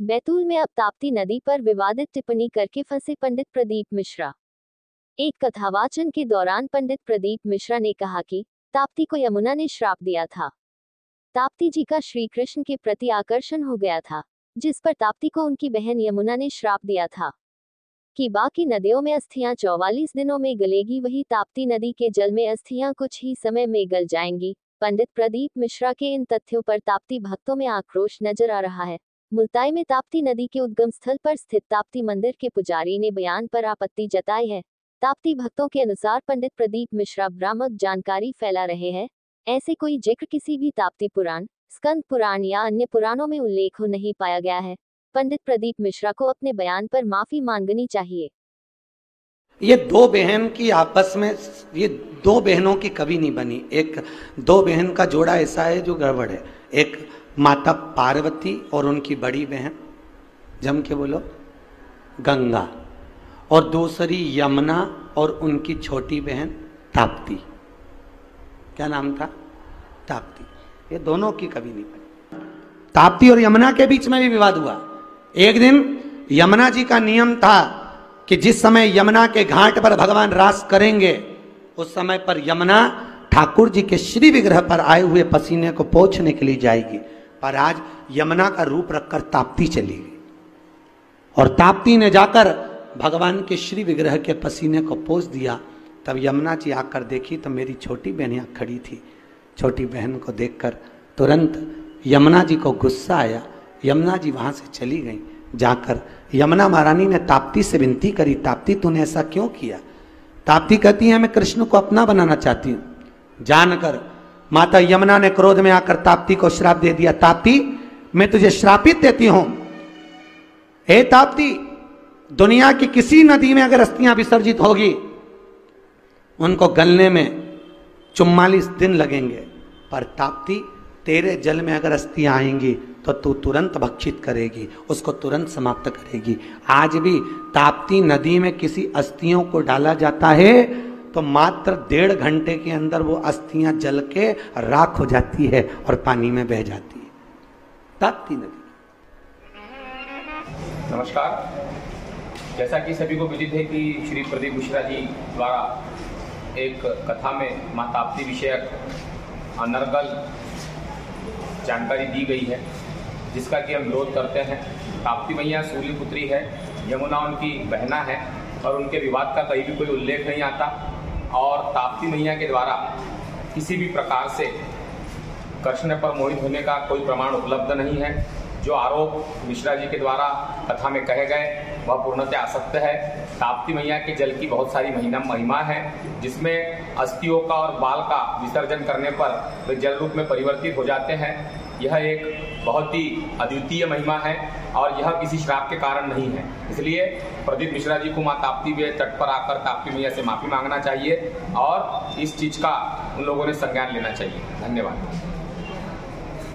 बैतूल में अब ताप्ती नदी पर विवादित टिप्पणी करके फंसे पंडित प्रदीप मिश्रा। एक कथावाचन के दौरान पंडित प्रदीप मिश्रा ने कहा कि ताप्ती को यमुना ने श्राप दिया था। ताप्ती जी का श्री कृष्ण के प्रति आकर्षण हो गया था, जिस पर ताप्ती को उनकी बहन यमुना ने श्राप दिया था कि बाकी नदियों में अस्थियां 44 दिनों में गलेगी, वही ताप्ती नदी के जल में अस्थियां कुछ ही समय में गल जाएंगी। पंडित प्रदीप मिश्रा के इन तथ्यों पर ताप्ती भक्तों में आक्रोश नजर आ रहा है। मुल्ताई में ताप्ती नदी के उद्गम स्थल पर स्थित ताप्ती मंदिर के पुजारी ने बयान पर आपत्ति जताई है। ताप्ती भक्तों के अनुसार पंडित प्रदीप मिश्रा भ्रामक जानकारी फैला रहे हैं। ऐसे कोई जिक्र किसी भी ताप्ती पुराण, स्कंद पुराण या अन्य पुराणों में उल्लेख हो नहीं पाया गया है। पंडित प्रदीप मिश्रा को अपने बयान पर माफी मांगनी चाहिए। ये दो बहन की आपस में, ये दो बहनों की कभी नहीं बनी। एक दो बहन का जोड़ा ऐसा है जो गड़बड़ है। एक माता पार्वती और उनकी बड़ी बहन, जम के बोलो, गंगा, और दूसरी यमुना और उनकी छोटी बहन ताप्ती। क्या नाम था? ताप्ती। ये दोनों की कभी नहीं बनी। ताप्ती और यमुना के बीच में भी विवाद हुआ। एक दिन यमुना जी का नियम था कि जिस समय यमुना के घाट पर भगवान रास करेंगे, उस समय पर यमुना ठाकुर जी के श्री विग्रह पर आए हुए पसीने को पोंछने के लिए जाएगी। पर आज यमुना का रूप रखकर ताप्ती चली गई, और ताप्ती ने जाकर भगवान के श्री विग्रह के पसीने को पोंछ दिया। तब यमुना जी आकर देखी तो मेरी छोटी बहन यहाँ खड़ी थी। छोटी बहन को देखकर तुरंत यमुना जी को गुस्सा आया। यमुना जी वहां से चली गई। जाकर यमुना महारानी ने ताप्ती से विनती करी, ताप्ती तूने ऐसा क्यों किया? ताप्ती कहती है मैं कृष्ण को अपना बनाना चाहती हूं। जानकर माता यमुना ने क्रोध में आकर ताप्ती को श्राप दे दिया। ताप्ती, मैं तुझे श्रापित देती हूं। हे ताप्ती, दुनिया की किसी नदी में अगर अस्थियां विसर्जित होगी, उनको गलने में 44 दिन लगेंगे, पर ताप्ती तेरे जल में अगर अस्थियां आएंगी तो तू तुरंत भक्षित करेगी, उसको तुरंत समाप्त करेगी। आज भी ताप्ती नदी में किसी अस्थियों को डाला जाता है तो मात्र 1.5 घंटे के अंदर वो अस्थियां जल के राख हो जाती है और पानी में बह जाती है। ताप्ती नदी। नमस्कार। जैसा कि सभी को विदित है कि श्री प्रदीप मिश्रा जी द्वारा एक कथा में मां ताप्ती विषयक अनर्गल जानकारी दी गई है, जिसका कि हम विरोध करते हैं। ताप्ती मैया सूर्य पुत्री है, यमुना उनकी बहना है, और उनके विवाद का कहीं भी कोई उल्लेख नहीं आता। और ताप्ती मैया के द्वारा किसी भी प्रकार से कृष्ण पर मोहित होने का कोई प्रमाण उपलब्ध नहीं है। जो आरोप मिश्रा जी के द्वारा कथा में कहे गए वह पूर्णतः असत्य है। ताप्ती मैया के जल की बहुत सारी महिमा है, जिसमें अस्थियों का और बाल का विसर्जन करने पर वे जल रूप में परिवर्तित हो जाते हैं। यह एक बहुत ही अद्वितीय महिमा है और यह किसी श्राप के कारण नहीं है। इसलिए प्रदीप मिश्रा जी को मां ताप्ती के तट पर आकर ताप्ती मैया से माफी मांगना चाहिए और इस चीज का उन लोगों ने संज्ञान लेना चाहिए। धन्यवाद।